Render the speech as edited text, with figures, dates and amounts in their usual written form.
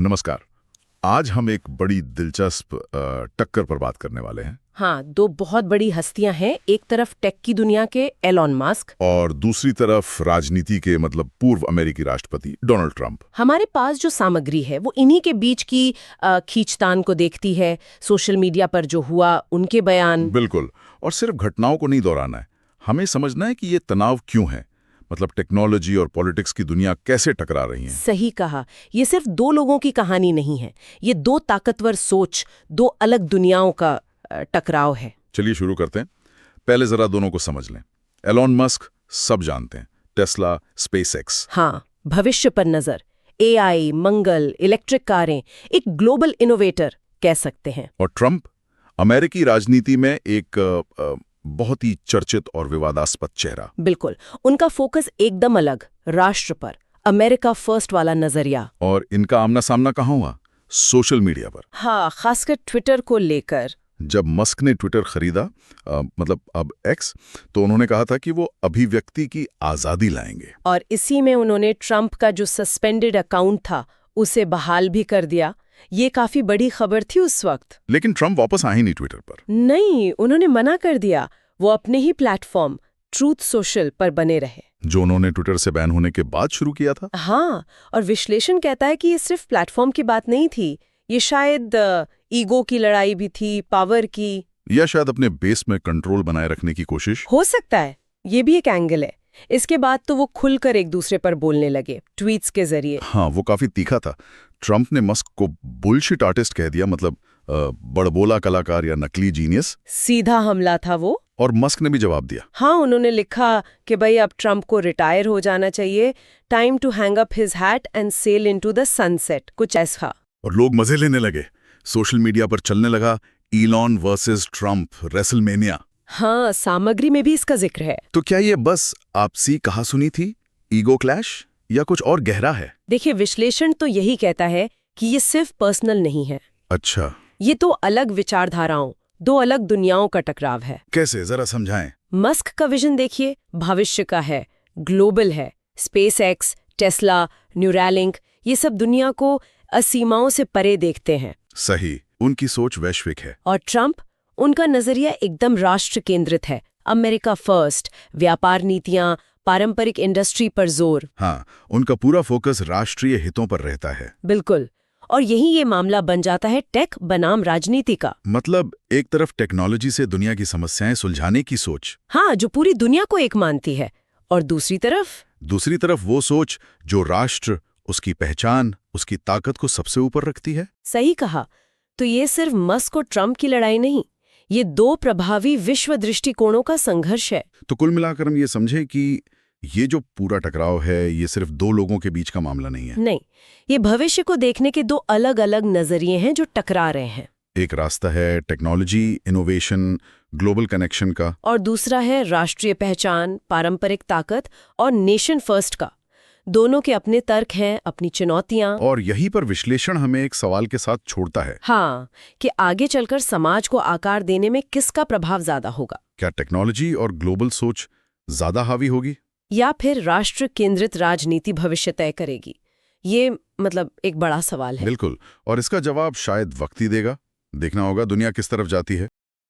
नमस्कार। आज हम एक बड़ी दिलचस्प टक्कर पर बात करने वाले हैं। हाँ, दो बहुत बड़ी हस्तियां हैं। एक तरफ टेक की दुनिया के एलॉन मस्क और दूसरी तरफ राजनीति के मतलब पूर्व अमेरिकी राष्ट्रपति डोनाल्ड ट्रंप। हमारे पास जो सामग्री है वो इन्हीं के बीच की खींचतान को देखती है। सोशल मीडिया पर जो हुआ, उनके बयान। बिल्कुल। और सिर्फ घटनाओं को नहीं दोहराना है, हमें समझना है कि ये तनाव क्यों है, मतलब टेक्नोलॉजी और पॉलिटिक्स की दुनिया कैसे टकरा रही हैं। सही कहा। ये सिर्फ दो लोगों की कहानी नहीं है, ये दो ताकतवर सोच, दो अलग दुनियाओं का टकराव है। चलिए शुरू करते हैं। पहले जरा दोनों को समझ लें। एलॉन मस्क सब जानते हैं, टेस्ला, स्पेसएक्स। हाँ, भविष्य पर नजर, एआई, मंगल, इलेक्ट्रिक कारें, एक ग्लोबल इनोवेटर कह सकते हैं। और ट्रंप अमेरिकी राजनीति में एक बहुत ही चर्चित और विवादास्पद चेहरा। बिल्कुल, उनका फोकस एकदम अलग, राष्ट्र पर, अमेरिका फर्स्ट वाला नजरिया। और इनका आमना सामना कहाँ हुआ? सोशल मीडिया पर। हाँ, खासकर ट्विटर को लेकर। जब मस्क ने ट्विटर खरीदा, मतलब अब एक्स, तो उन्होंने कहा था कि वो अभिव्यक्ति की आजादी लाएंगे। और इसी में उन्होंने ट्रंप का जो सस्पेंडेड अकाउंट था उसे बहाल भी कर दिया। ये काफी बड़ी खबर थी उस वक्त। लेकिन ट्रंप वापस आए ही नहीं ट्विटर पर। नहीं, उन्होंने मना कर दिया। वो अपने ही प्लेटफॉर्म ट्रूथ सोशल पर बने रहे, जो उन्होंने ट्विटर से बैन होने के बाद शुरू किया था। हाँ, और विश्लेषण कहता है कि ये सिर्फ प्लेटफॉर्म की बात नहीं थी, ये शायद ईगो की लड़ाई भी थी, पावर की, या शायद अपने बेस में कंट्रोल बनाए रखने की कोशिश। हो सकता है। ये भी एक एंगल है। इसके बाद तो वो खुलकर एक दूसरे पर बोलने लगे, ट्वीट्स के जरिए। हाँ, वो काफी तीखा था। ट्रंप ने मस्क को बुलशिट आर्टिस्ट कह दिया, मतलब बड़बोला कलाकार या नकली जीनियस। सीधा हमला था वो। और मस्क ने भी जवाब दिया। हाँ, उन्होंने लिखा कि भाई अब ट्रंप को रिटायर हो जाना चाहिए, time to hang up his hat and sail into the sunset, कुछ ऐसा। और लोग मजे लेने लगे। सोशल मीडिया पर चलने लगा इलॉन वर्सेस ट्रंप रेसलमेनिया। हाँ, सामग्री में भी इसका जिक्र है। तो क्या ये बस आपसी कहासुनी थी, ईगो क्लैश, या कुछ और गहरा है? देखिए, विश्लेषण तो यही कहता है कि ये सिर्फ पर्सनल नहीं है। अच्छा, ये तो अलग विचारधाराओं, दो अलग दुनियाओं का टकराव है। कैसे, जरा समझाएं। मस्क का विजन देखिए, भविष्य का है, ग्लोबल है। स्पेसएक्स, टेस्ला, न्यूरालिंक, ये सब दुनिया को असीमाओं से परे देखते हैं। सही, उनकी सोच वैश्विक है। और ट्रंप, उनका नजरिया एकदम राष्ट्र केंद्रित है, अमेरिका फर्स्ट, व्यापार नीतियां, पारंपरिक इंडस्ट्री पर जोर। हाँ, उनका पूरा फोकस राष्ट्रीय हितों पर रहता है। बिल्कुल, और यही ये मामला बन जाता है टेक बनाम राजनीति का। मतलब एक तरफ टेक्नोलॉजी से दुनिया की समस्याएं सुलझाने की सोच। हाँ, जो पूरी दुनिया को एक मानती है, और दूसरी तरफ वो सोच जो राष्ट्र, उसकी पहचान, उसकी ताकत को सबसे ऊपर रखती है। सही कहा। तो ये सिर्फ मस्क और ट्रंप की लड़ाई नहीं, ये दो प्रभावी विश्व दृष्टिकोणों का संघर्ष है। तो कुल मिलाकर हम ये समझे कि ये जो पूरा टकराव है, ये सिर्फ दो लोगों के बीच का मामला नहीं है। नहीं, ये भविष्य को देखने के दो अलग अलग नजरिए हैं जो टकरा रहे हैं। एक रास्ता है टेक्नोलॉजी, इनोवेशन, ग्लोबल कनेक्शन का, और दूसरा है राष्ट्रीय पहचान, पारंपरिक ताकत और नेशन फर्स्ट का। दोनों के अपने तर्क हैं, अपनी चुनौतियां। और यहीं पर विश्लेषण हमें एक सवाल के साथ छोड़ता है। हाँ, कि आगे चलकर समाज को आकार देने में किसका प्रभाव ज्यादा होगा? क्या टेक्नोलॉजी और ग्लोबल सोच ज्यादा हावी होगी, या फिर राष्ट्र केंद्रित राजनीति भविष्य तय करेगी? ये मतलब एक बड़ा सवाल है। बिल्कुल, और इसका जवाब शायद वक्त ही देगा। देखना होगा दुनिया किस तरफ जाती है।